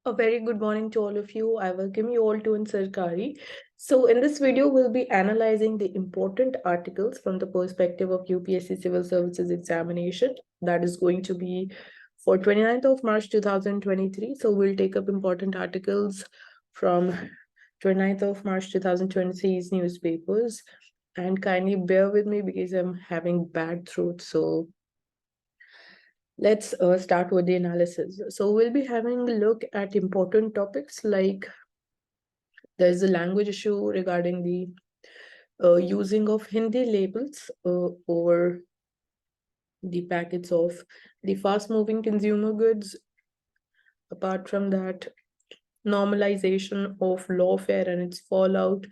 A very good morning to all of you. I welcome you all to Insarkari. So in this video, we'll be analyzing the important articles from the perspective of UPSC Civil Services examination. That is going to be for 29th of March 2023. So we'll take up important articles from 29th of March 2023's newspapers. And kindly bear with me because I'm having bad throat. So let's start with the analysis. So we'll be having a look at important topics like there's a language issue regarding the using of Hindi labels over the packets of the fast-moving consumer goods. Apart from that, normalization of lawfare and its fallout.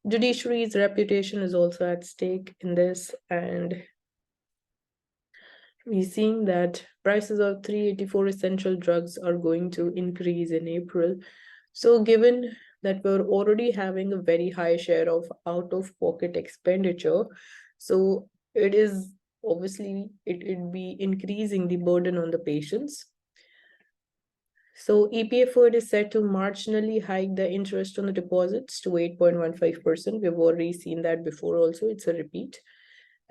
Judiciary's reputation is also at stake in this, and we're seeing that prices of 384 essential drugs are going to increase in April. So given that we're already having a very high share of out-of-pocket expenditure, so it is obviously it would be increasing the burden on the patients. So EPFO is set to marginally hike the interest on the deposits to 8.15%. We've already seen that before also, it's a repeat.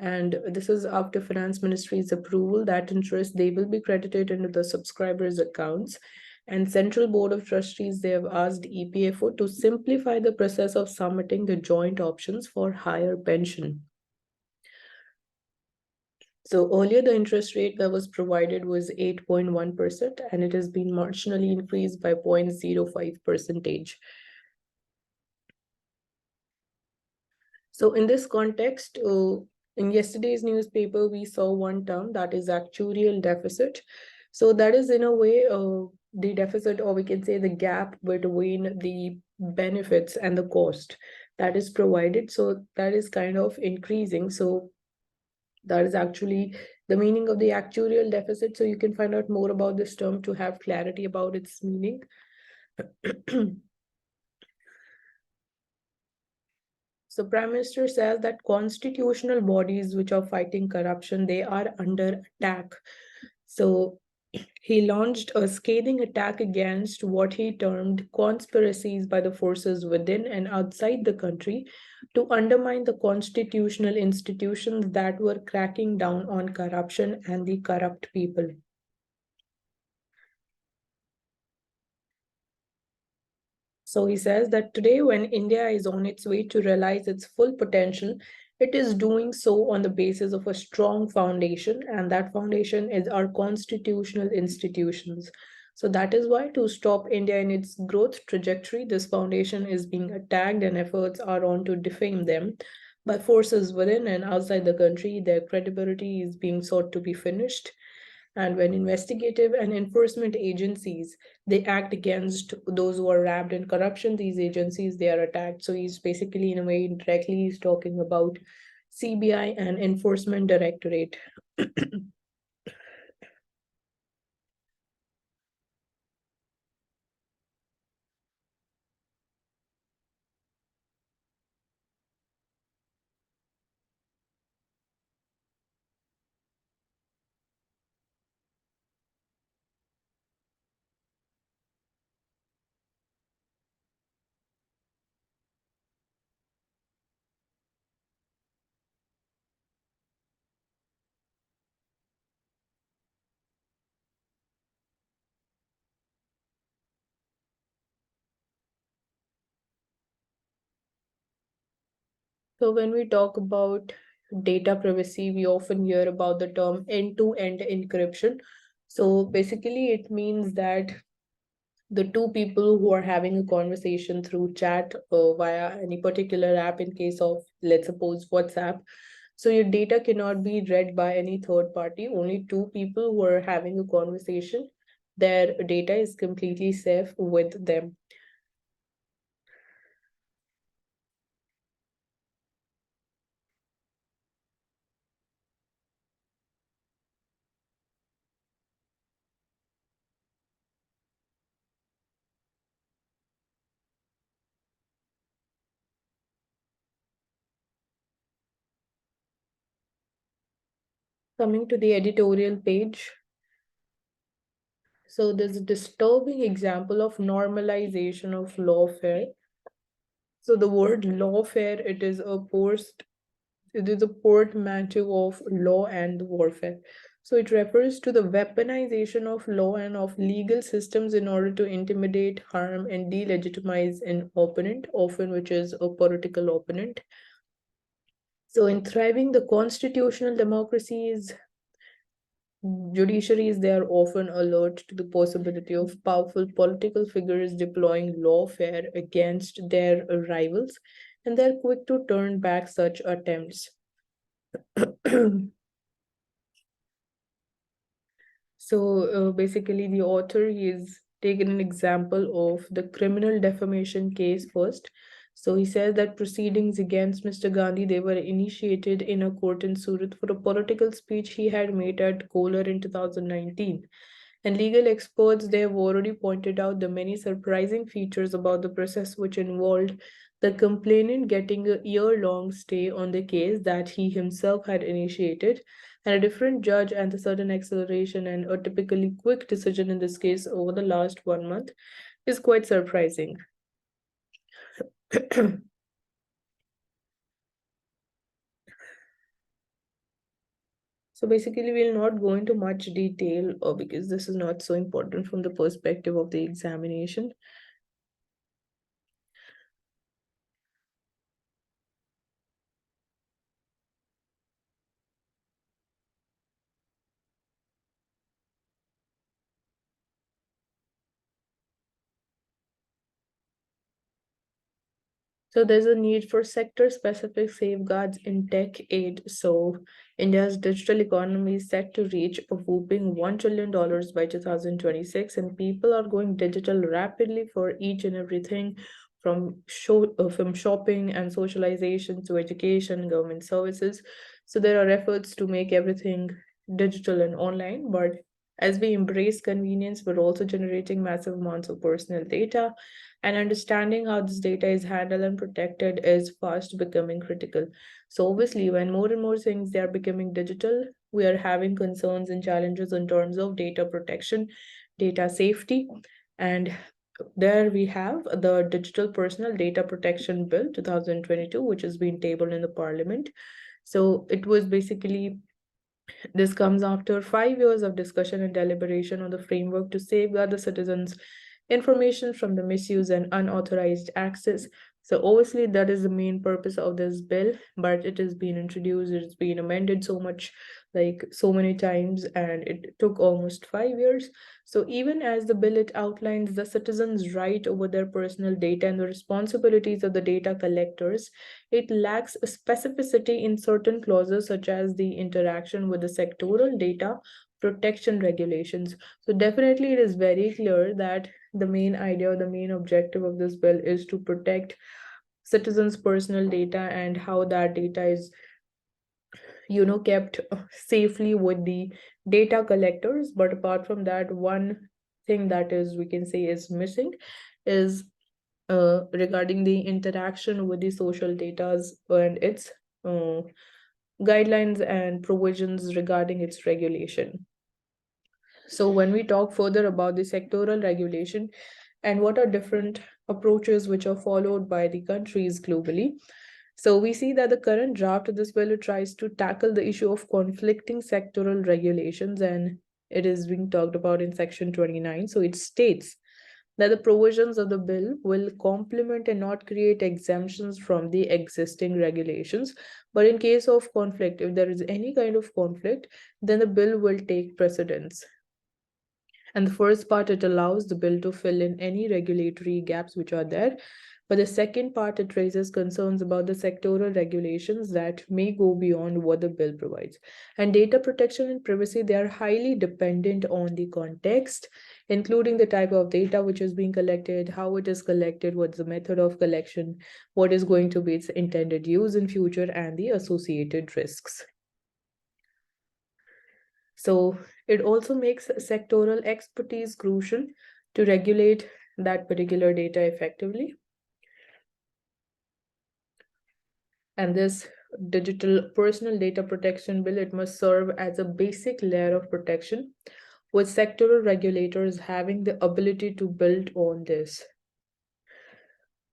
And this is after Finance Ministry's approval that interest, they will be credited into the subscribers' accounts. And Central Board of Trustees, they have asked EPFO to simplify the process of submitting the joint options for higher pension. So earlier, the interest rate that was provided was 8.1%, and it has been marginally increased by 0.05%. So in this context, in yesterday's newspaper, we saw one term that is actuarial deficit. So that is in a way the deficit, or we can say the gap between the benefits and the cost that is provided. So that is kind of increasing. So that is actually the meaning of the actuarial deficit. So you can find out more about this term to have clarity about its meaning. So Prime Minister says that constitutional bodies which are fighting corruption, they are under attack. So he launched a scathing attack against what he termed conspiracies by the forces within and outside the country to undermine the constitutional institutions that were cracking down on corruption and the corrupt people. So he says that today, when India is on its way to realize its full potential, it is doing so on the basis of a strong foundation, and that foundation is our constitutional institutions. So that is why, to stop India in its growth trajectory, this foundation is being attacked and efforts are on to defame them by forces within and outside the country. Their credibility is being sought to be finished. And when investigative and enforcement agencies, they act against those who are wrapped in corruption, these agencies, they are attacked. So he's basically, in a way, directly he's talking about CBI and Enforcement Directorate. So when we talk about data privacy, we often hear about the term end-to-end encryption. So basically, it means that the two people who are having a conversation through chat via any particular app, in case of, let's suppose, WhatsApp, so your data cannot be read by any third party. Only two people who are having a conversation, their data is completely safe with them. Coming to the editorial page, So there's a disturbing example of normalization of lawfare. So the word lawfare, it is a portmanteau of law and warfare. So it refers to the weaponization of law and of legal systems in order to intimidate, harm, and delegitimize an opponent, often which is a political opponent. So in thriving the constitutional democracies, judiciaries, they are often alert to the possibility of powerful political figures deploying lawfare against their rivals, and they're quick to turn back such attempts. So basically, the author he's taken an example of the criminal defamation case first. So he says that proceedings against Mr. Gandhi, they were initiated in a court in Surat for a political speech he had made at Kolar in 2019. And legal experts, they have already pointed out the many surprising features about the process, which involved the complainant getting a year-long stay on the case that he himself had initiated, and a different judge, and a sudden acceleration and a typically quick decision in this case over the last 1 month is quite surprising. So basically, we'll not go into much detail because this is not so important from the perspective of the examination. So there's a need for sector-specific safeguards in tech aid. So India's digital economy is set to reach a whopping $1 trillion by 2026, and people are going digital rapidly for each and everything from shopping and socialization to education, government services. So there are efforts to make everything digital and online, but as we embrace convenience, we're also generating massive amounts of personal data, and understanding how this data is handled and protected is fast becoming critical. So obviously, when more and more things they are becoming digital, we are having concerns and challenges in terms of data protection, data safety, and there we have the Digital Personal Data Protection Bill 2022, which has been tabled in the Parliament. So it was basically, this comes after 5 years of discussion and deliberation on the framework to safeguard the citizens' information from the misuse and unauthorized access. So obviously that is the main purpose of this bill, but it has been introduced, it's been amended so much, like so many times, and it took almost 5 years. So even as the bill it outlines the citizens' right over their personal data and the responsibilities of the data collectors, it lacks specificity in certain clauses, such as the interaction with the sectoral data protection regulations. So definitely it is very clear that the main idea or the main objective of this bill is to protect citizens' personal data and how that data is kept safely with the data collectors. But apart from that, one thing that is, we can say, is missing is regarding the interaction with the social data and its uh, guidelines and provisions regarding its regulation. So when we talk further about the sectoral regulation and what are different approaches which are followed by the countries globally, so we see that the current draft of this bill tries to tackle the issue of conflicting sectoral regulations, and it is being talked about in section 29. So it states that the provisions of the bill will complement and not create exemptions from the existing regulations. But in case of conflict, if there is any kind of conflict, then the bill will take precedence. And the first part, it allows the bill to fill in any regulatory gaps which are there. But the second part, it raises concerns about the sectoral regulations that may go beyond what the bill provides. And data protection and privacy, they are highly dependent on the context, including the type of data which is being collected, how it is collected, what's the method of collection, what is going to be its intended use in future, and the associated risks. So it also makes sectoral expertise crucial to regulate that particular data effectively. And this digital personal data protection bill, it must serve as a basic layer of protection with sectoral regulators having the ability to build on this.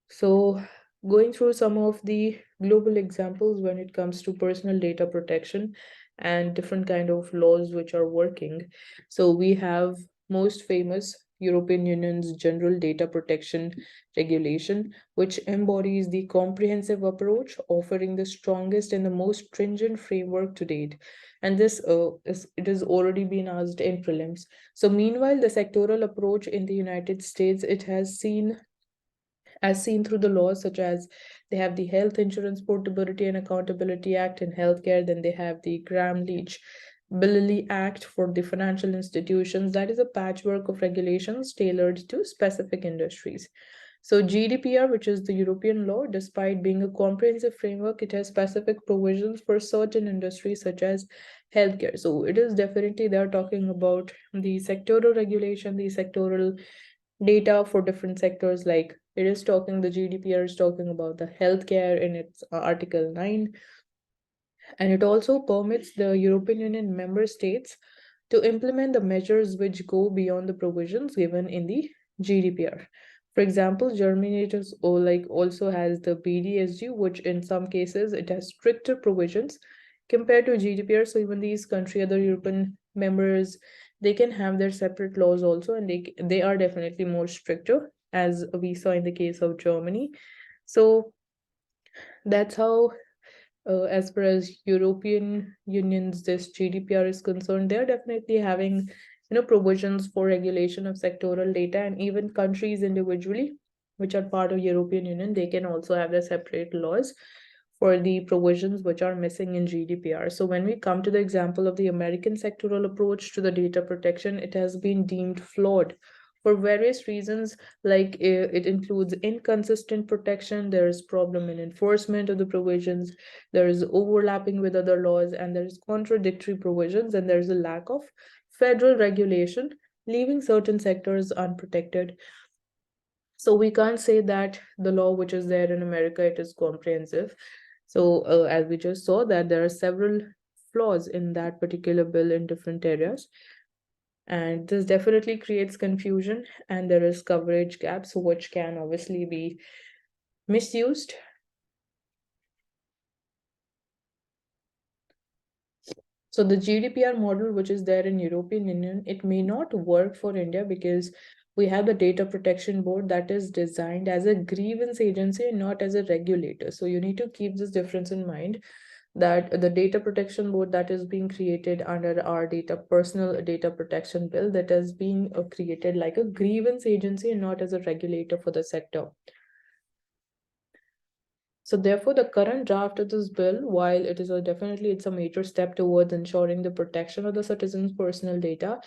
So, going through some of the global examples when it comes to personal data protection and different kind of laws which are working. So, we have most famous European Union's General Data Protection Regulation, which embodies the comprehensive approach, offering the strongest and the most stringent framework to date. And this it has already been asked in prelims. So, meanwhile, the sectoral approach in the United States, it has seen as seen through the laws such as they have the Health Insurance Portability and Accountability Act in healthcare, then they have the Gramm-Leach Billy Act for the financial institutions. That is a patchwork of regulations tailored to specific industries. So GDPR, which is the European law, despite being a comprehensive framework, it has specific provisions for certain industries such as healthcare. So it is definitely they're talking about the sectoral regulation, the sectoral data for different sectors. Like it is talking, the GDPR is talking about the healthcare in its Article 9, and it also permits the European Union member states to implement the measures which go beyond the provisions given in the GDPR. For example, Germany it is also has the BDSG, which in some cases it has stricter provisions compared to GDPR. So even these country, other European members, they can have their separate laws also, and they are definitely more stricter, as we saw in the case of Germany. So that's how as far as European Union's this GDPR is concerned, they're definitely having provisions for regulation of sectoral data, and even countries individually, which are part of European Union, they can also have their separate laws for the provisions which are missing in GDPR. So when we come to the example of the American sectoral approach to the data protection, it has been deemed flawed for various reasons, like it includes inconsistent protection, there is problem in enforcement of the provisions, there is overlapping with other laws, and there is contradictory provisions, and there is a lack of federal regulation, leaving certain sectors unprotected. So we can't say that the law which is there in America, it is comprehensive. So as we just saw that there are several flaws in that particular bill in different areas. And this definitely creates confusion, and there is coverage gaps which can obviously be misused. So the GDPR model, which is there in European Union, it may not work for India because we have the Data Protection Board that is designed as a grievance agency and not as a regulator. So you need to keep this difference in mind, that the Data Protection Board that is being created under our personal data protection bill, that has been created like a grievance agency and not as a regulator for the sector. So therefore, the current draft of this bill, while it is definitely it's a major step towards ensuring the protection of the citizens' personal data,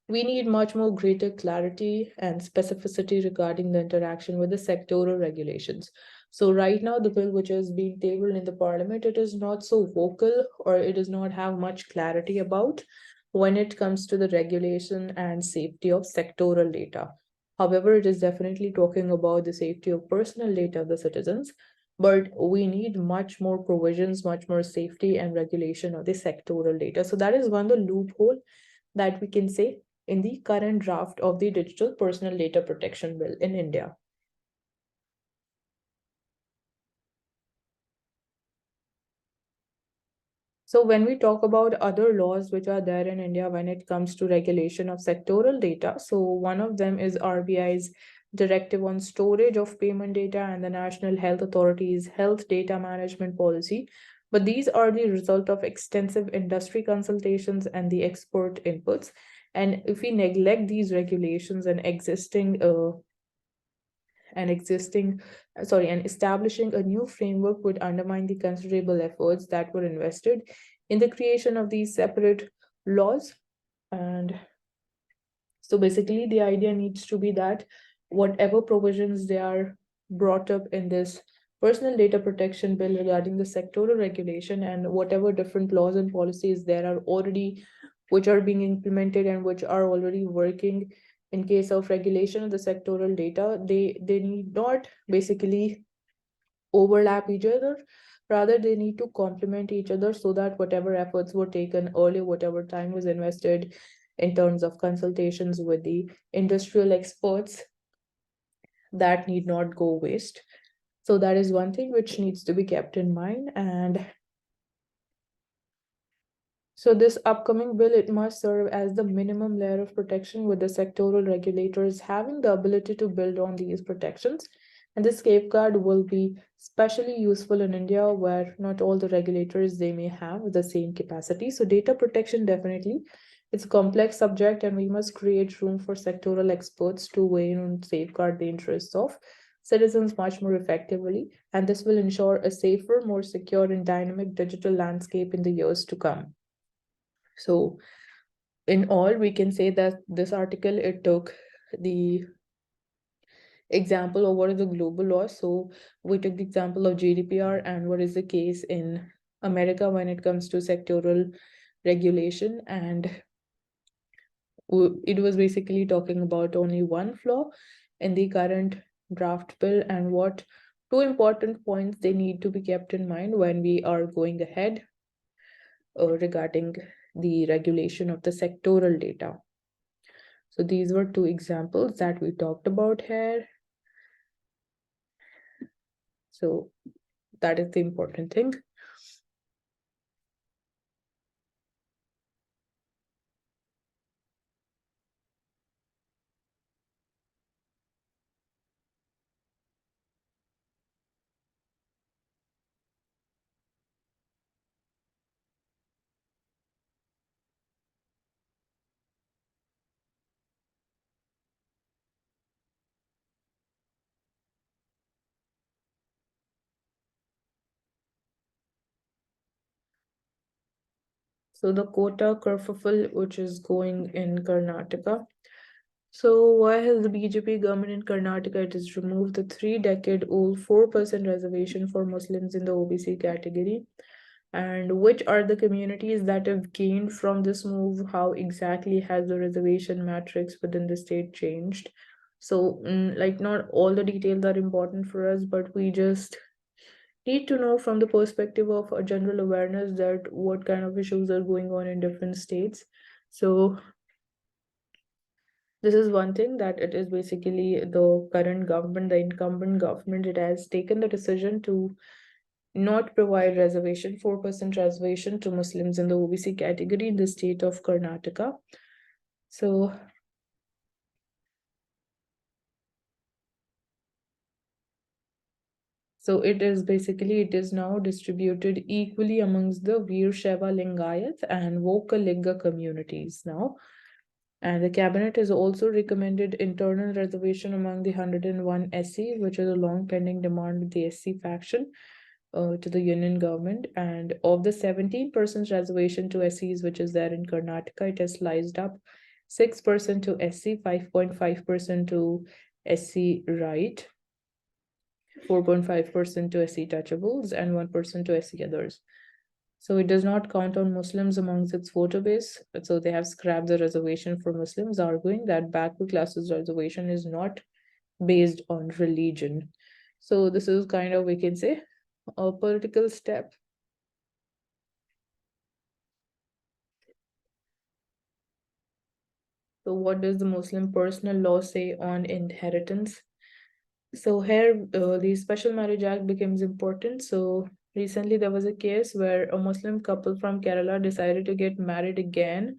we need much more greater clarity and specificity regarding the interaction with the sectoral regulations. So right now, the bill which is being tabled in the parliament, it is not so vocal, or it does not have much clarity about when it comes to the regulation and safety of sectoral data. However, it is definitely talking about the safety of personal data of the citizens, but we need much more provisions, much more safety and regulation of the sectoral data. So that is one the loophole that we can say in the current draft of the Digital Personal Data Protection Bill in India. So when we talk about other laws which are there in India when it comes to regulation of sectoral data, so one of them is RBI's Directive on Storage of Payment Data and the National Health Authority's Health Data Management Policy. But these are the result of extensive industry consultations and the expert inputs. And if we neglect these regulations and establishing a new framework would undermine the considerable efforts that were invested in the creation of these separate laws. And so basically the idea needs to be that whatever provisions they are brought up in this personal data protection bill regarding the sectoral regulation, and whatever different laws and policies there are already which are being implemented and which are already working in case of regulation of the sectoral data, they need not basically overlap each other. Rather, they need to complement each other so that whatever efforts were taken earlier, whatever time was invested in terms of consultations with the industrial experts that need not go waste. So that is one thing which needs to be kept in mind. And so this upcoming bill, it must serve as the minimum layer of protection, with the sectoral regulators having the ability to build on these protections. And this safeguard will be especially useful in India, where not all the regulators, they may have the same capacity. So data protection, definitely, it's a complex subject, and we must create room for sectoral experts to weigh in and safeguard the interests of citizens much more effectively. And this will ensure a safer, more secure, and dynamic digital landscape in the years to come. So in all, we can say that this article, it took the example of what is the global law. So we took the example of GDPR and what is the case in America when it comes to sectoral regulation. And it was basically talking about only one flaw in the current draft bill, and what two important points they need to be kept in mind when we are going ahead regarding the regulation of the sectoral data. So these were two examples that we talked about here. So that is the important thing. So the quota kerfuffle, which is going in Karnataka. So why has the BJP government in Karnataka, it has removed the 3-decade-old 4% reservation for Muslims in the OBC category? And which are the communities that have gained from this move? How exactly has the reservation matrix within the state changed? So, like, not all the details are important for us, but we just need to know from the perspective of a general awareness that what kind of issues are going on in different states. So this is one thing, that it is basically the current government, the incumbent government, it has taken the decision to not provide reservation, 4% reservation to Muslims in the OBC category in the state of Karnataka. So it is basically, it is now distributed equally amongst the Veer Shaiva Lingayat and Vokalinga communities now. And the cabinet has also recommended internal reservation among the 101 SC, which is a long pending demand of the SC faction to the union government. And of the 17% reservation to SCs, which is there in Karnataka, it has sliced up 6% to SC, 5.5% to SC right, 4.5% to SC touchables, and 1% to SC others. So it does not count on Muslims amongst its voter base. So they have scrapped the reservation for Muslims, arguing that backward classes reservation is not based on religion. So this is kind of, we can say, a political step. So what does the Muslim personal law say on inheritance? So here, the Special Marriage Act becomes important. So recently there was a case where a Muslim couple from Kerala decided to get married again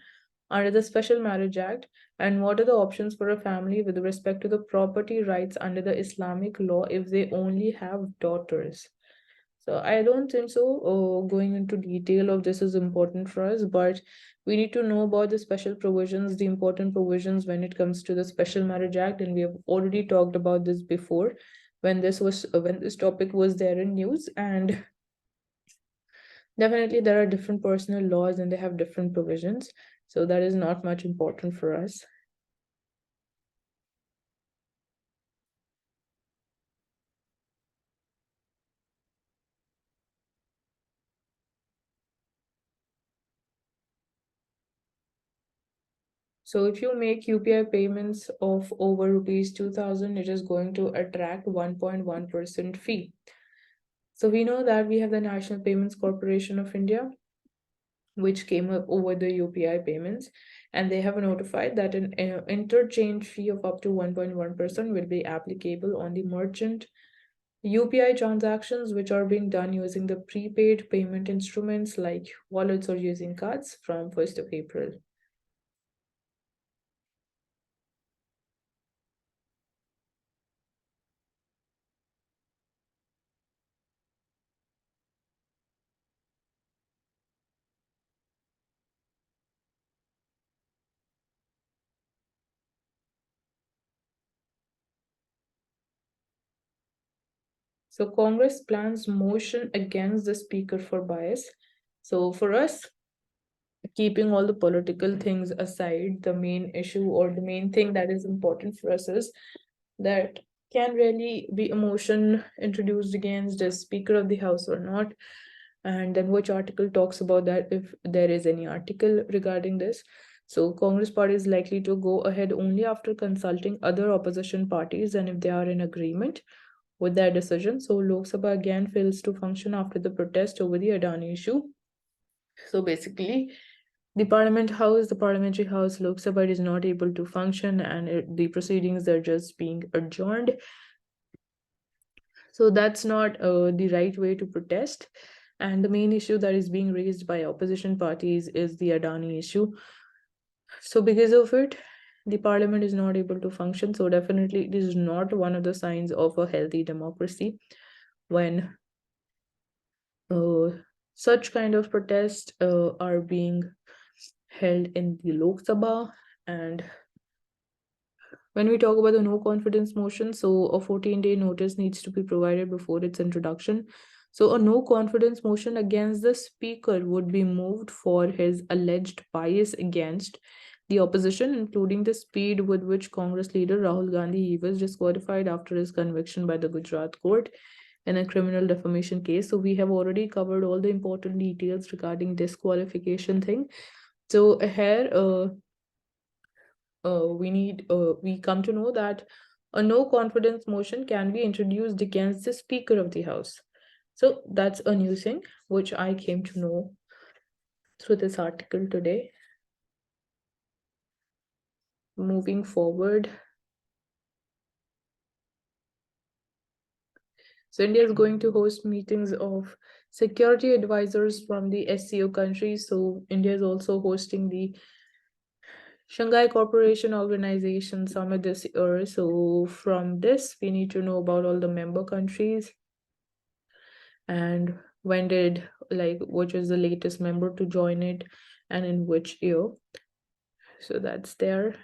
under the Special Marriage Act. And what are the options for a family with respect to the property rights under the Islamic law if they only have daughters? So I don't think so. Going into detail of this is important for us, but we need to know about the special provisions, the important provisions when it comes to the Special Marriage Act, and we have already talked about this before when this topic was there in news. And definitely there are different personal laws and they have different provisions, so that is not much important for us. So if you make UPI payments of over rupees 2000, it is going to attract 1.1% fee. So we know that we have the National Payments Corporation of India, which came up over the UPI payments. and they have notified that an interchange fee of up to 1.1% will be applicable on the merchant UPI transactions which are being done using the prepaid payment instruments like wallets or using cards from 1st of April. So Congress plans motion against the speaker for bias. So for us, keeping all the political things aside, the main issue or the main thing that is important for us is that can really be a motion introduced against the Speaker of the House or not, and then which article talks about that if there is any article regarding this. So Congress party is likely to go ahead only after consulting other opposition parties and if they are in agreement with their decision. So Lok Sabha again fails to function after the protest over the Adani issue. So basically, the parliamentary house, Lok Sabha is not able to function and the proceedings are just being adjourned. So that's not the right way to protest. And the main issue that is being raised by opposition parties is the Adani issue. So because of it, the parliament is not able to function. So definitely it is not one of the signs of a healthy democracy when uh, such kind of protests are being held in the Lok Sabha. And when we talk about the no confidence motion, so a 14-day notice needs to be provided before its introduction. So a no confidence motion against the speaker would be moved for his alleged bias against the opposition, including the speed with which Congress leader Rahul Gandhi was disqualified after his conviction by the Gujarat court in a criminal defamation case. So we have already covered all the important details regarding disqualification thing. So here, we come to know that a no confidence motion can be introduced against the Speaker of the House. So that's a new thing which I came to know through this article today. Moving forward, so India is going to host meetings of security advisors from the SCO countries. So India is also hosting the Shanghai Cooperation Organization Summit this year. So from this, we need to know about all the member countries and when did, like, which is the latest member to join it and in which year. So that's there.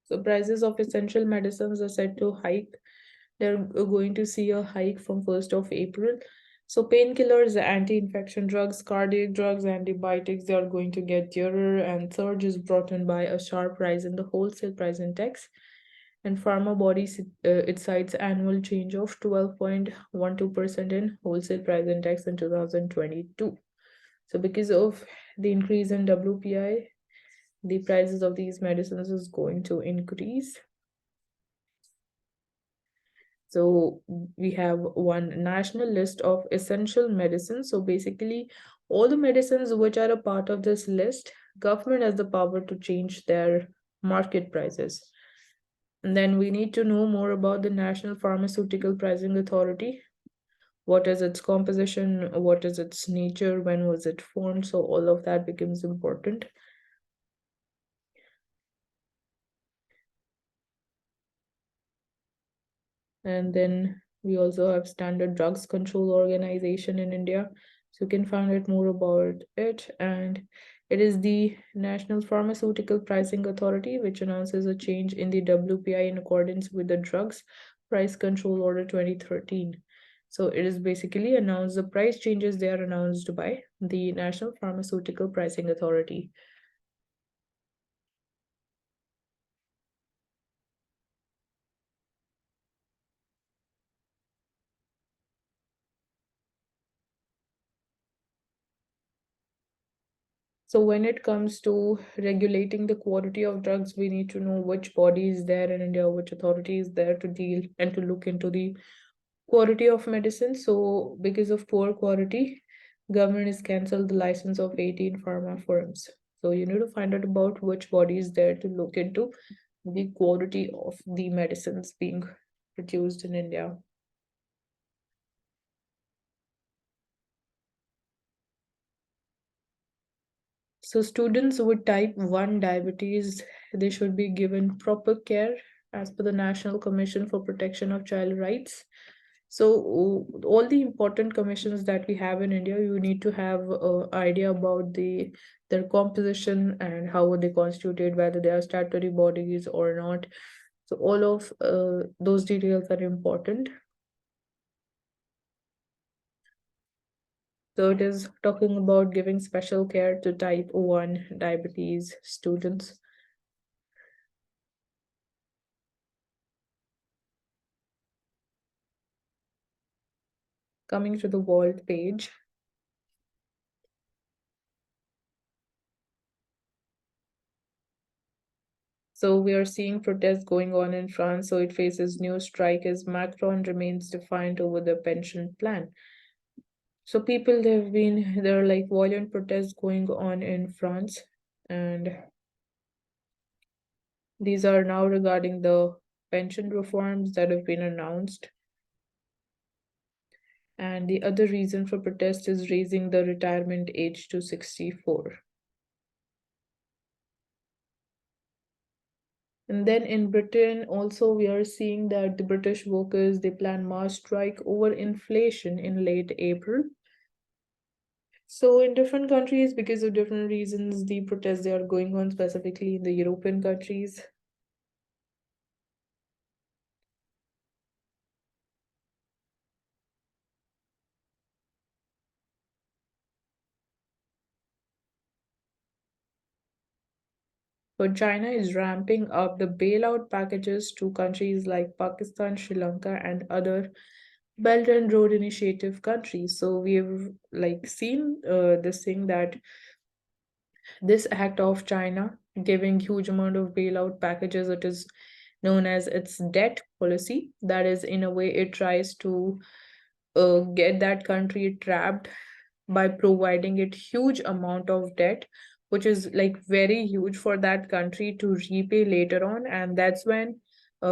So prices of essential medicines are set to hike. They're going to see a hike from 1st of April. So painkillers, anti-infection drugs, cardiac drugs, antibiotics, they are going to get dearer, and surge is brought in by a sharp rise in the wholesale price index. And pharma bodies, it cites annual change of 12.12% in wholesale price index in 2022. So because of the increase in WPI, the prices of these medicines is going to increase. So we have one national list of essential medicines. So basically, all the medicines which are a part of this list, government has the power to change their market prices. And then we need to know more about the National Pharmaceutical Pricing Authority. What is its composition? What is its nature? When was it formed? So all of that becomes important. And then we also have Standard Drugs Control Organization in India. So you can find out more about it. And it is the National Pharmaceutical Pricing Authority, which announces a change in the WPI in accordance with the Drugs Price Control Order 2013. So it is basically announced, the price changes they are announced by the National Pharmaceutical Pricing Authority. So when it comes to regulating the quality of drugs, we need to know which body is there in India, which authority is there to deal and to look into the quality of medicine. So because of poor quality, government has cancelled the license of 18 pharma firms. So you need to find out about which body is there to look into the quality of the medicines being produced in India. So students with type 1 diabetes, they should be given proper care as per the National Commission for Protection of Child Rights. So all the important commissions that we have in India, you need to have an idea about their composition and how are they constituted, whether they are statutory bodies or not. So all of those details are important. So it is talking about giving special care to type 1 diabetes students. Coming to the world page. So we are seeing protests going on in France. So it faces new strike as Macron remains defiant over the pension plan. So people, there are like violent protests going on in France, and these are now regarding the pension reforms that have been announced. And the other reason for protest is raising the retirement age to 64. And then in Britain, also we are seeing that the British workers, they plan mass strike over inflation in late April. So in different countries, because of different reasons, the protests they are going on specifically in the European countries. But China is ramping up the bailout packages to countries like Pakistan, Sri Lanka, and other Belt and Road Initiative countries. So we've like seen this thing that this act of China giving huge amount of bailout packages, it is known as its debt policy. That is, in a way, it tries to get that country trapped by providing it huge amount of debt, which is like very huge for that country to repay later on. And that's when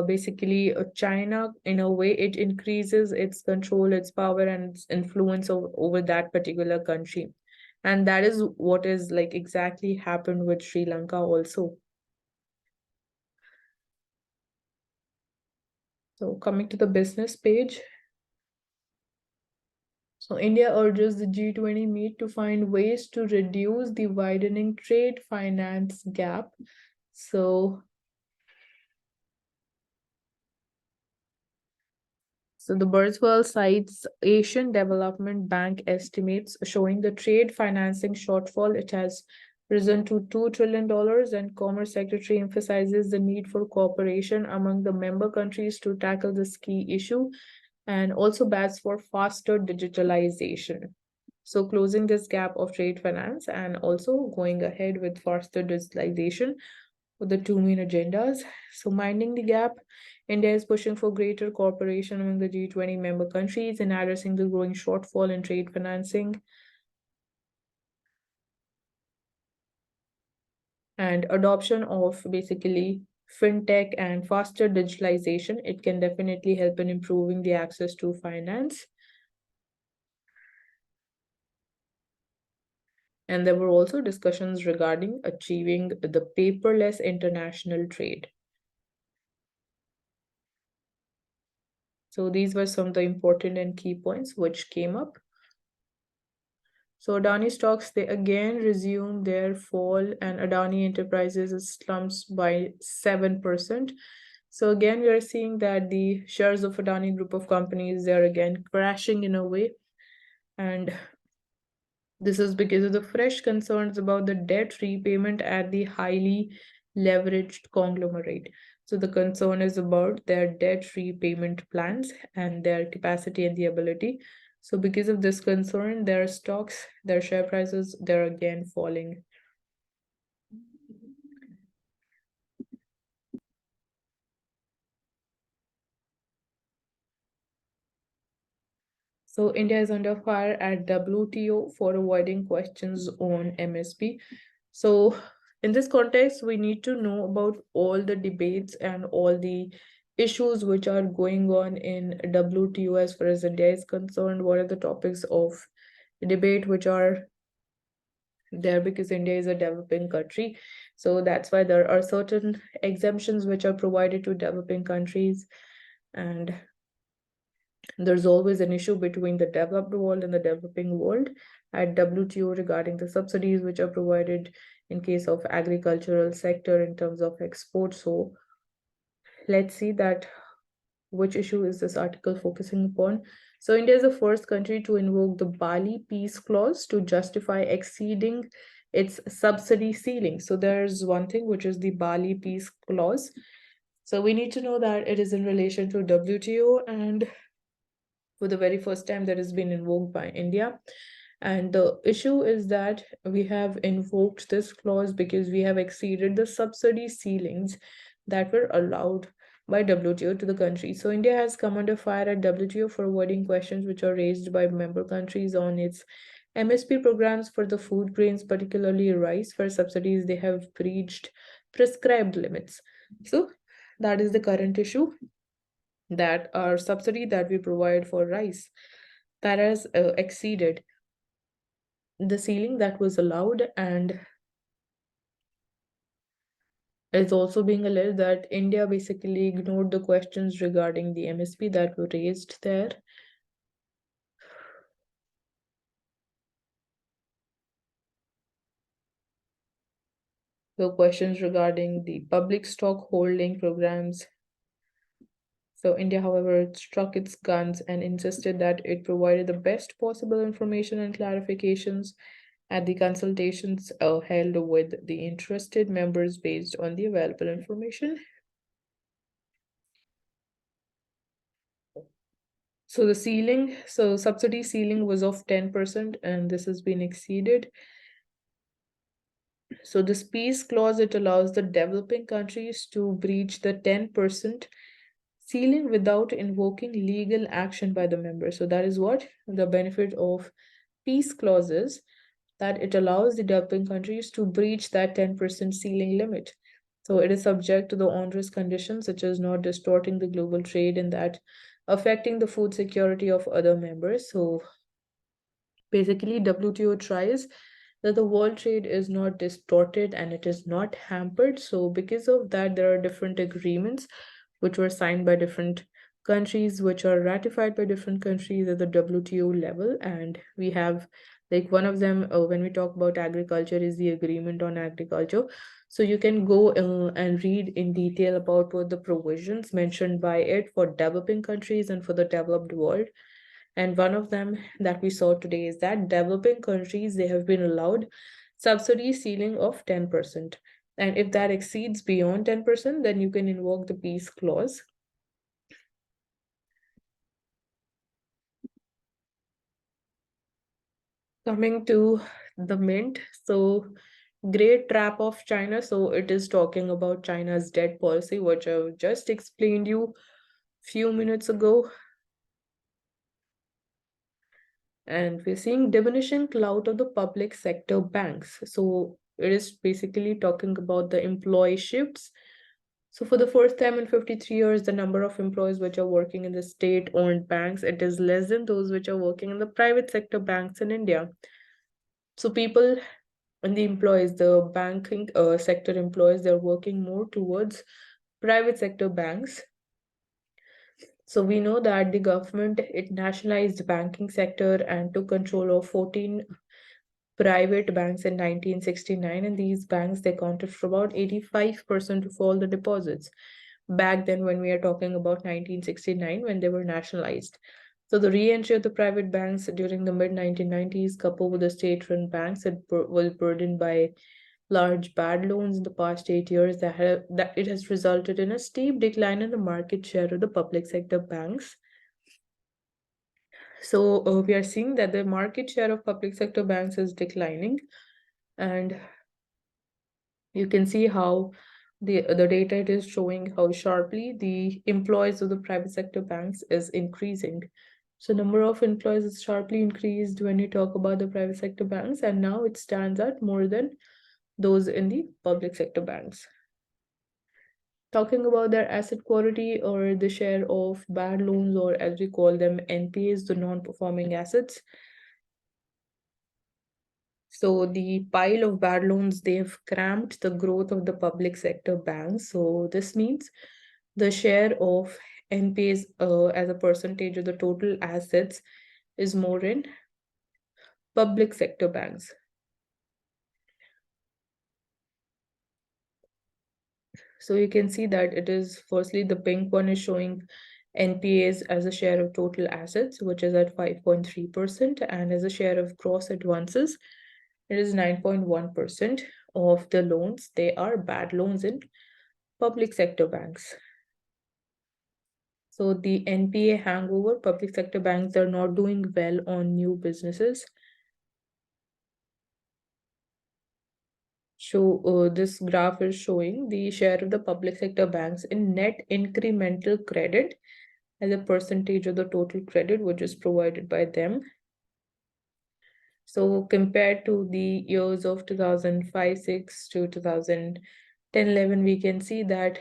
basically China, in a way, it increases its control, its power, and its influence over that particular country. And that is what is like exactly happened with Sri Lanka also. So coming to the business page. So India urges the G20 meet to find ways to reduce the widening trade finance gap. So the Birdwell cites Asian Development Bank estimates showing the trade financing shortfall. It has risen to $2 trillion, and Commerce Secretary emphasizes the need for cooperation among the member countries to tackle this key issue, and also bats for faster digitalization. So closing this gap of trade finance and also going ahead with faster digitalization were the two main agendas. So minding the gap, India is pushing for greater cooperation among the G20 member countries and addressing the growing shortfall in trade financing and adoption of basically fintech and faster digitalization. It can definitely help in improving the access to finance. And there were also discussions regarding achieving the paperless international trade. So these were some of the important and key points which came up. So Adani stocks, they again resumed their fall, and Adani Enterprises slumps by 7%. So again, we are seeing that the shares of Adani group of companies, they're again crashing in a way. And this is because of the fresh concerns about the debt repayment at the highly leveraged conglomerate. So the concern is about their debt repayment plans and their capacity and the ability. So because of this concern, their stocks, their share prices, they're again falling. So India is under fire at WTO for avoiding questions on MSP. So in this context, we need to know about all the debates and all the issues which are going on in WTO as far as India is concerned. What are the topics of debate which are there, because India is a developing country. So that's why there are certain exemptions which are provided to developing countries. And there's always an issue between the developed world and the developing world at WTO regarding the subsidies which are provided in case of agricultural sector in terms of exports. So let's see that which issue is this article focusing upon. So India is the first country to invoke the Bali Peace Clause to justify exceeding its subsidy ceiling. So there's one thing which is the Bali Peace Clause. So we need to know that it is in relation to WTO, and for the very first time that has been invoked by India. And the issue is that we have invoked this clause because we have exceeded the subsidy ceilings that were allowed by WTO to the country. So India has come under fire at WTO for avoiding questions which are raised by member countries on its MSP programs for the food grains, particularly rice, where subsidies they have breached prescribed limits. So that is the current issue, that our subsidy that we provide for rice that has exceeded the ceiling that was allowed. And it's also being alleged that India basically ignored the questions regarding the MSP that were raised there. The questions regarding the public stock holding programs. So India, however, struck its guns and insisted that it provided the best possible information and clarifications at the consultations held with the interested members based on the available information. So the ceiling, so subsidy ceiling was of 10%, and this has been exceeded. So this peace clause, it allows the developing countries to breach the 10% ceiling without invoking legal action by the members. So that is what the benefit of peace clauses, that it allows the developing countries to breach that 10% ceiling limit. So it is subject to the onerous conditions such as not distorting the global trade and that affecting the food security of other members. So basically, WTO tries that the world trade is not distorted and it is not hampered. So because of that, there are different agreements which were signed by different countries, which are ratified by different countries at the WTO level. And we have like one of them, when we talk about agriculture, is the agreement on agriculture. So you can go and read in detail about what the provisions mentioned by it for developing countries and for the developed world. And one of them that we saw today is that developing countries, they have been allowed subsidy ceiling of 10%. And if that exceeds beyond 10%, then you can invoke the peace clause. Coming to the mint, so great trap of China. So it is talking about China's debt policy, which I've just explained you few minutes ago. And we're seeing diminishing clout of the public sector banks. So it is basically talking about the employee shifts. So for the first time in 53 years, the number of employees which are working in the state-owned banks, it is less than those which are working in the private sector banks in India. So people and the employees, the banking sector employees, they're working more towards private sector banks. So we know that the government, it nationalized banking sector and took control of 14 private banks in 1969, and these banks, they accounted for about 85% of all the deposits back then, when we are talking about 1969, when they were nationalized. So the re-entry of the private banks during the mid-1990s, coupled with the state-run banks, it was burdened by large bad loans in the past 8 years, that it has resulted in a steep decline in the market share of the public sector banks. So we are seeing that the market share of public sector banks is declining, and you can see how the data, it is showing how sharply the employees of the private sector banks is increasing. So number of employees is sharply increased when you talk about the private sector banks, and now it stands at more than those in the public sector banks. Talking about their asset quality or the share of bad loans, or as we call them NPAs, the non-performing assets. So the pile of bad loans, they have cramped the growth of the public sector banks. So this means the share of NPAs as a percentage of the total assets is more in public sector banks. So you can see that it is, firstly, the pink one is showing NPAs as a share of total assets, which is at 5.3%, and as a share of gross advances, it is 9.1% of the loans. They are bad loans in public sector banks. So the NPA hangover, public sector banks are not doing well on new businesses. So this graph is showing the share of the public sector banks in net incremental credit as a percentage of the total credit which is provided by them. So compared to the years of 2005-06 to 2010-11, we can see that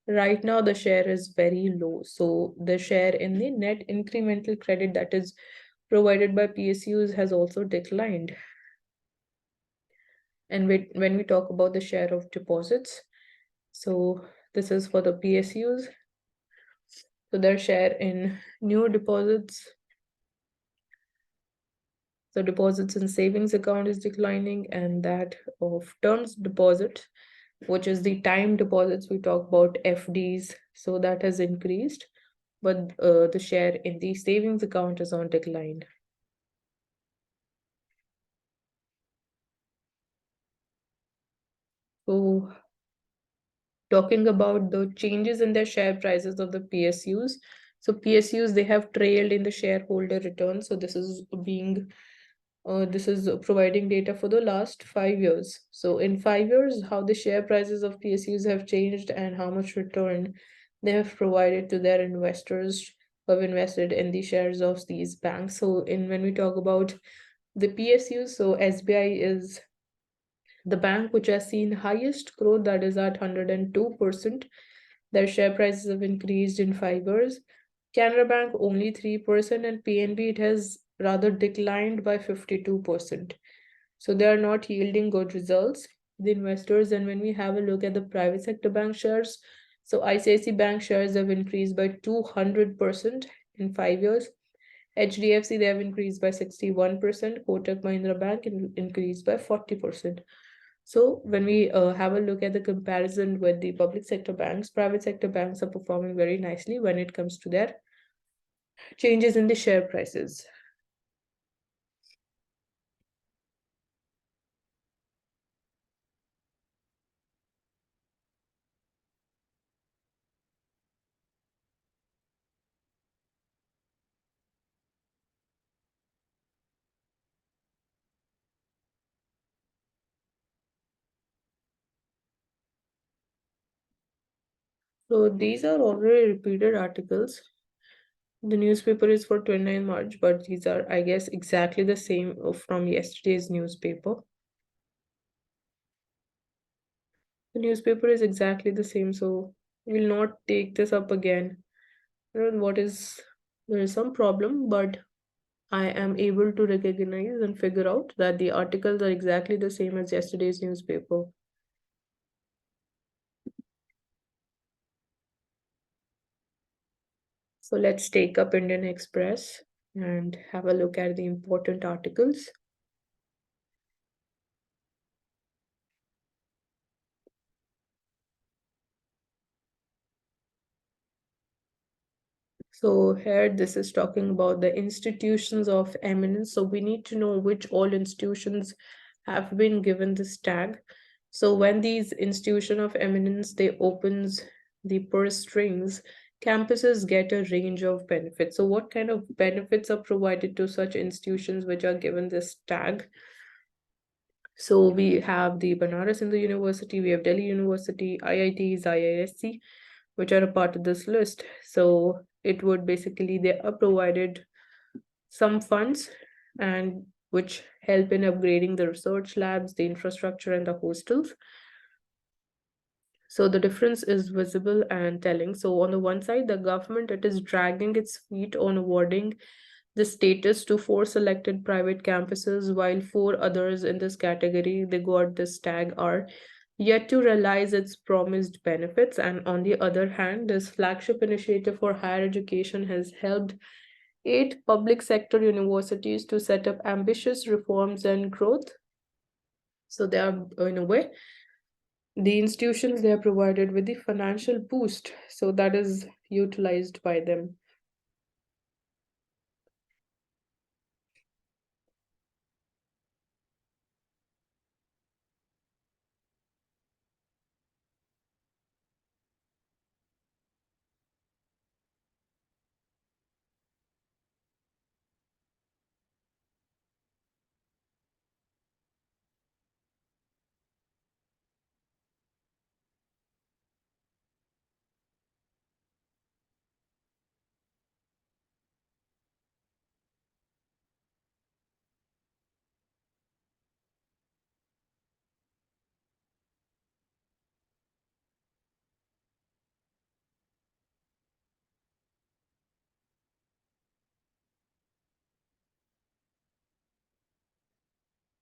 right now the share is very low. So the share in the net incremental credit that is provided by PSUs has also declined. And when we talk about the share of deposits, so this is for the PSUs. So their share in new deposits, so deposits in savings account is declining, and that of terms deposit, which is the time deposits, we talk about FDs, so that has increased, but the share in the savings account is on decline. So talking about the changes in their share prices of the PSUs. So PSUs, they have trailed in the shareholder return. So this is providing data for the last 5 years. So in 5 years, how the share prices of PSUs have changed and how much return they have provided to their investors who have invested in the shares of these banks. So when we talk about the PSUs, so SBI is the bank which has seen highest growth, that is at 102%. Their share prices have increased in 5 years. Canara Bank only 3%, and PNB, it has rather declined by 52%. So they are not yielding good results, the investors. And when we have a look at the private sector bank shares, so ICICI Bank shares have increased by 200% in 5 years. HDFC, they have increased by 61%. Kotak Mahindra Bank increased by 40%. So when we have a look at the comparison with the public sector banks, private sector banks are performing very nicely when it comes to their changes in the share prices. So these are already repeated articles. The newspaper is for 29 March, but these are, I guess, exactly the same from yesterday's newspaper. The newspaper is exactly the same, so we'll not take this up again. I don't know there is some problem, but I am able to recognize and figure out that the articles are exactly the same as yesterday's newspaper. So let's take up Indian Express and have a look at the important articles. So here this is talking about the institutions of eminence. So we need to know which all institutions have been given this tag. So when these institution of eminence, they opens the purse strings, campuses get a range of benefits. So what kind of benefits are provided to such institutions which are given this tag? So we have the Banaras Hindu University, we have Delhi University, IITs, IISc, which are a part of this list. So it would basically, they are provided some funds and which help in upgrading the research labs, the infrastructure, and the hostels. So the difference is visible and telling. So on the one side, the government, it is dragging its feet on awarding the status to four selected private campuses, while four others in this category, they got this tag, are yet to realize its promised benefits. And on the other hand, this flagship initiative for higher education has helped eight public sector universities to set up ambitious reforms and growth. So they are, in a way, the institutions, they are provided with the financial boost. So that is utilized by them.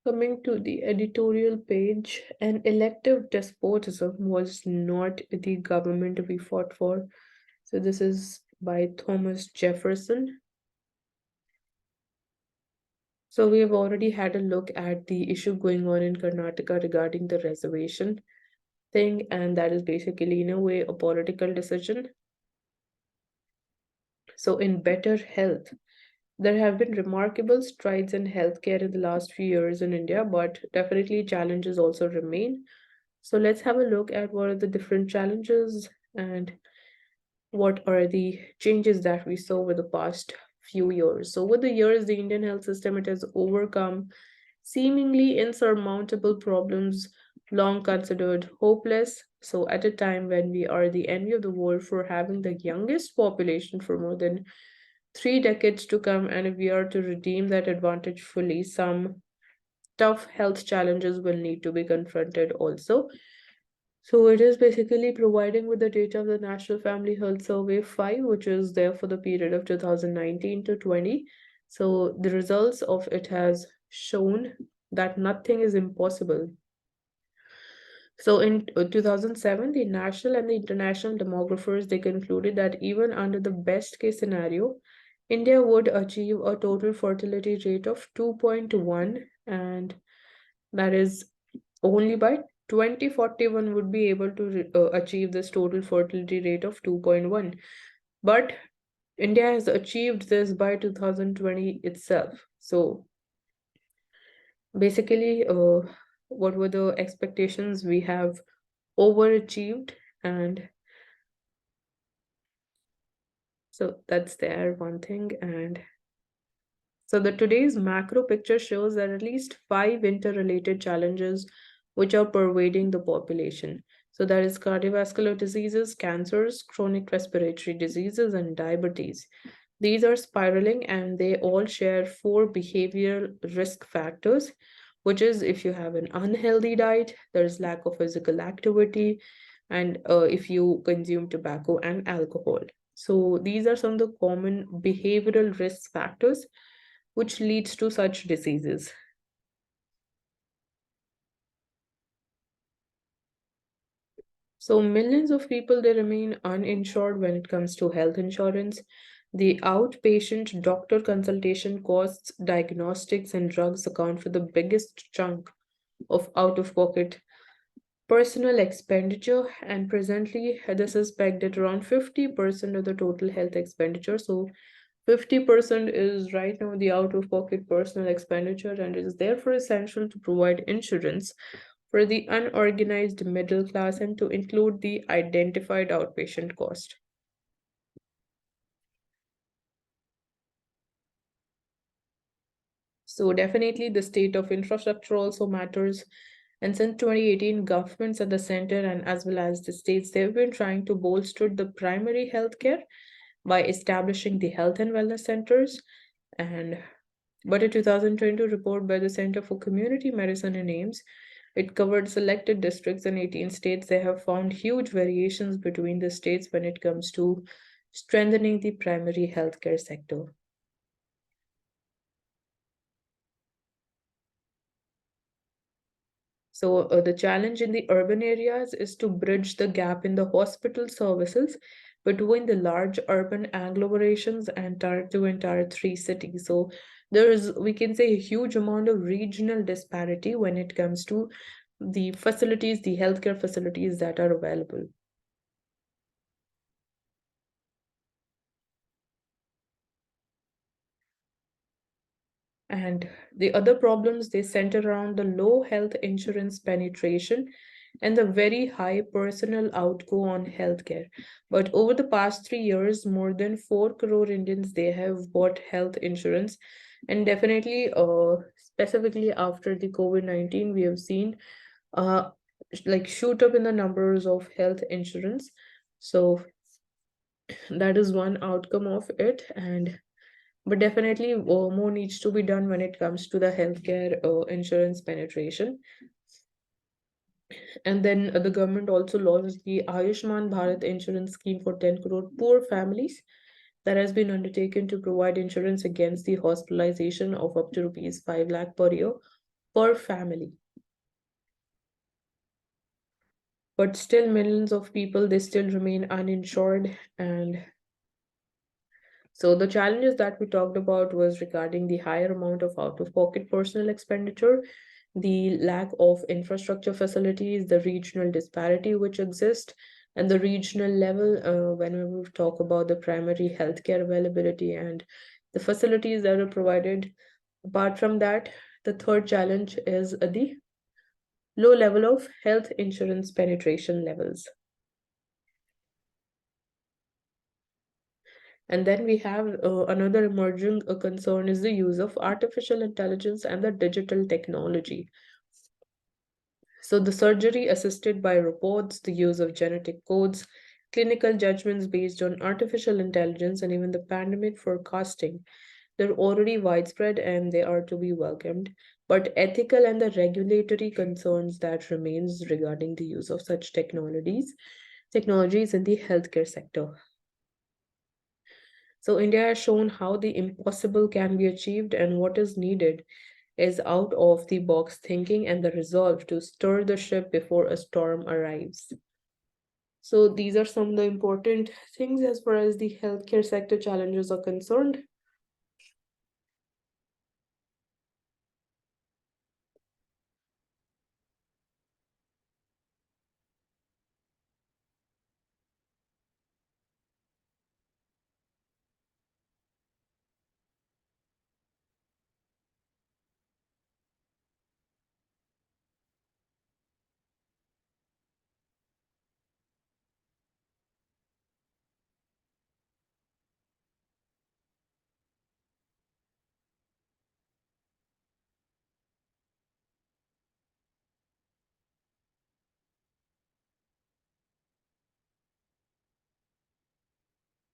Coming to the editorial page, an elective despotism was not the government we fought for. So this is by Thomas Jefferson. So we have already had a look at the issue going on in Karnataka regarding the reservation thing, and that is basically, in a way, a political decision. So in better health, there have been remarkable strides in healthcare in the last few years in India, but definitely challenges also remain. So let's have a look at what are the different challenges and what are the changes that we saw over the past few years. So over the years, the Indian health system, it has overcome seemingly insurmountable problems long considered hopeless. So at a time when we are the envy of the world for having the youngest population for more than 3 decades to come, and if we are to redeem that advantage fully, some tough health challenges will need to be confronted also. So it is basically providing with the data of the National Family Health Survey 5, which is there for the period of 2019 to 20. So the results of it has shown that nothing is impossible. So in 2007, the national and the international demographers, they concluded that even under the best case scenario, India would achieve a total fertility rate of 2.1, and that is only by 2041 would be able to achieve this total fertility rate of 2.1. But India has achieved this by 2020 itself. So basically, what were the expectations? We have overachieved, and so that's there one thing. And so the today's macro picture shows that at least five interrelated challenges which are pervading the population. So that is cardiovascular diseases, cancers, chronic respiratory diseases, and diabetes. These are spiraling and they all share four behavioral risk factors, which is if you have an unhealthy diet, there's lack of physical activity, and if you consume tobacco and alcohol. So these are some of the common behavioral risk factors which leads to such diseases. So millions of people, they remain uninsured when it comes to health insurance. The outpatient doctor consultation costs, diagnostics, and drugs account for the biggest chunk of out-of-pocket personal expenditure, and presently this is pegged at around 50% of the total health expenditure. So 50% is right now the out-of-pocket personal expenditure, and it is therefore essential to provide insurance for the unorganized middle class and to include the identified outpatient cost. So definitely the state of infrastructure also matters. And since 2018, governments at the center and as well as the states, they've been trying to bolster the primary healthcare, by establishing the health and wellness centers. But a 2022 report by the Center for Community Medicine in AIMS, it covered selected districts in 18 states. They have found huge variations between the states when it comes to strengthening the primary healthcare sector. So the challenge in the urban areas is to bridge the gap in the hospital services between the large urban agglomerations and Tier 2 and Tier 3 cities. So there is, we can say, a huge amount of regional disparity when it comes to the facilities, the healthcare facilities that are available. And the other problems, they center around the low health insurance penetration and the very high personal outgo on healthcare. But over the past 3 years, more than 4 crore Indians, they have bought health insurance. And definitely, specifically after the COVID-19, we have seen uh, like shoot up in the numbers of health insurance. So that is one outcome of it. But definitely more needs to be done when it comes to the healthcare insurance penetration. And then the government also launched the Ayushman Bharat insurance scheme for 10 crore poor families that has been undertaken to provide insurance against the hospitalization of up to rupees 5 lakh per year per family. But still millions of people, they still remain uninsured. And so the challenges that we talked about was regarding the higher amount of out-of-pocket personal expenditure, the lack of infrastructure facilities, the regional disparity which exists, and the regional level when we talk about the primary healthcare availability and the facilities that are provided. Apart from that, the third challenge is the low level of health insurance penetration levels. And then we have another emerging concern is the use of artificial intelligence and the digital technology. So the surgery assisted by robots, the use of genetic codes, clinical judgments based on artificial intelligence, and even the pandemic forecasting, they're already widespread and they are to be welcomed. But ethical and the regulatory concerns that remains regarding the use of such technologies in the healthcare sector. So India has shown how the impossible can be achieved, and what is needed is out of the box thinking and the resolve to stir the ship before a storm arrives. So these are some of the important things as far as the healthcare sector challenges are concerned.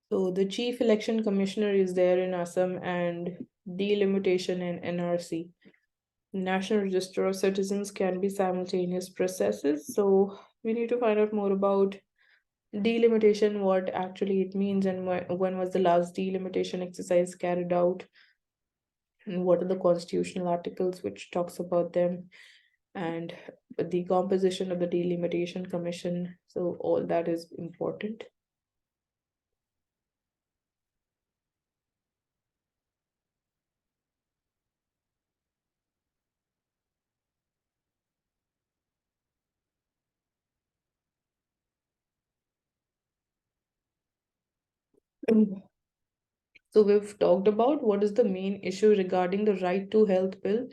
So the chief election commissioner is there in Assam, and delimitation in NRC. National Register of Citizens can be simultaneous processes. So we need to find out more about delimitation, what actually it means, and when was the last delimitation exercise carried out, and what are the constitutional articles which talks about them, and the composition of the delimitation commission. So all that is important. So we've talked about what is the main issue regarding the right to health bill,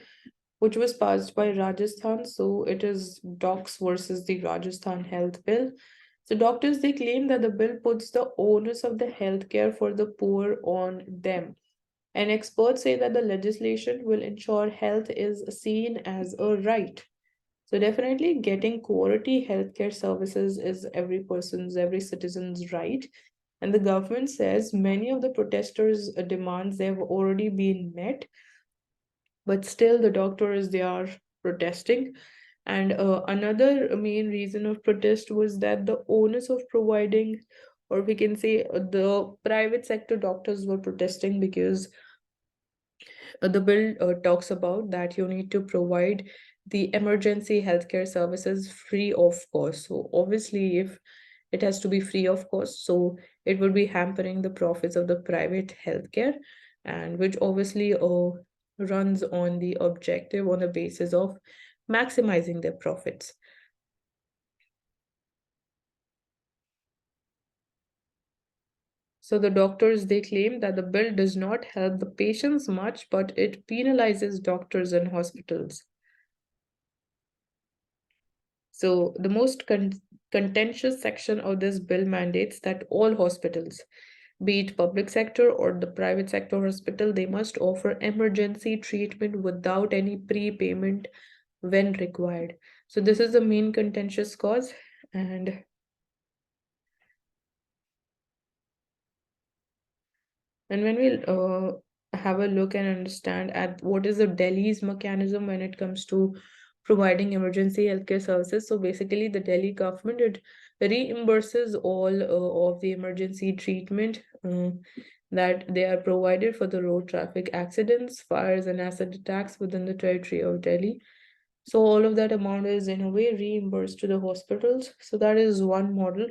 which was passed by Rajasthan. So it is docs versus the Rajasthan health bill. So doctors, they claim that the bill puts the onus of the healthcare for the poor on them. And experts say that the legislation will ensure health is seen as a right. So definitely getting quality healthcare services is every person's, every citizen's right. And the government says many of the protesters' demands, they have already been met, but still the doctors, they are protesting. And another main reason of protest was that the onus of providing, or we can say the private sector doctors were protesting because the bill talks about that you need to provide the emergency healthcare services free of cost. So obviously, if it has to be free of cost, so it would be hampering the profits of the private healthcare, and which obviously runs on the objective on the basis of maximizing their profits. So the doctors, they claim that the bill does not help the patients much, but it penalizes doctors and hospitals. So the most contentious section of this bill mandates that all hospitals, be it public sector or the private sector hospital, they must offer emergency treatment without any prepayment when required. So this is the main contentious cause. And when we have a look and understand at what is the Delhi's mechanism when it comes to providing emergency healthcare services, so basically the Delhi government, it reimburses all of the emergency treatment that they are provided for the road traffic accidents, fires, and acid attacks within the territory of Delhi. So all of that amount is in a way reimbursed to the hospitals. So that is one model.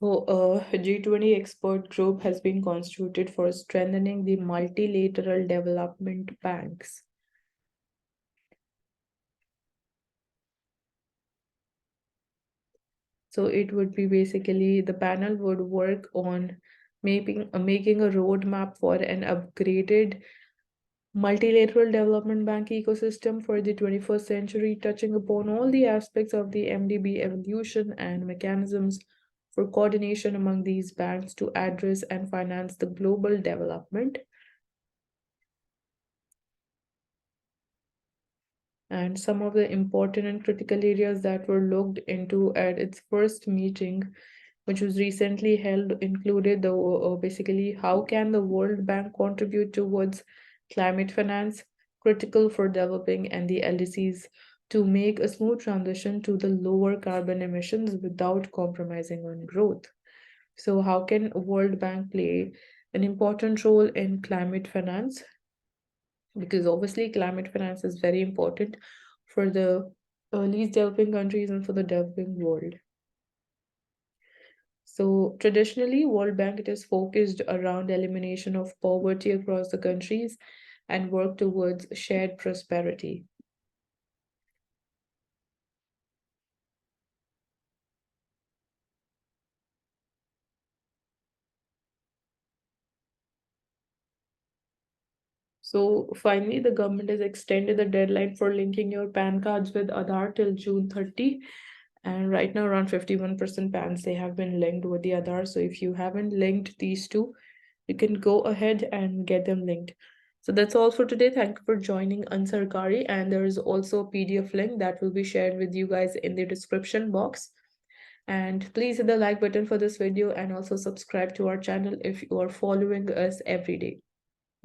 So, a G20 expert group has been constituted for strengthening the multilateral development banks. So, it would be basically the panel would work on making a roadmap for an upgraded multilateral development bank ecosystem for the 21st century, touching upon all the aspects of the MDB evolution and mechanisms for coordination among these banks to address and finance the global development. And some of the important and critical areas that were looked into at its first meeting, which was recently held, included the basically how can the World Bank contribute towards climate finance, critical for developing, and the LDCs to make a smooth transition to the lower carbon emissions without compromising on growth. So, how can World Bank play an important role in climate finance? Because obviously climate finance is very important for the least developing countries and for the developing world. So traditionally, World Bank, it is focused around elimination of poverty across the countries and work towards shared prosperity. So finally, the government has extended the deadline for linking your PAN cards with Aadhaar till June 30. And right now, around 51% PANs, they have been linked with the Aadhaar. So if you haven't linked these two, you can go ahead and get them linked. So that's all for today. Thank you for joining Ansarkari. And there is also a PDF link that will be shared with you guys in the description box. And please hit the like button for this video and also subscribe to our channel if you are following us every day.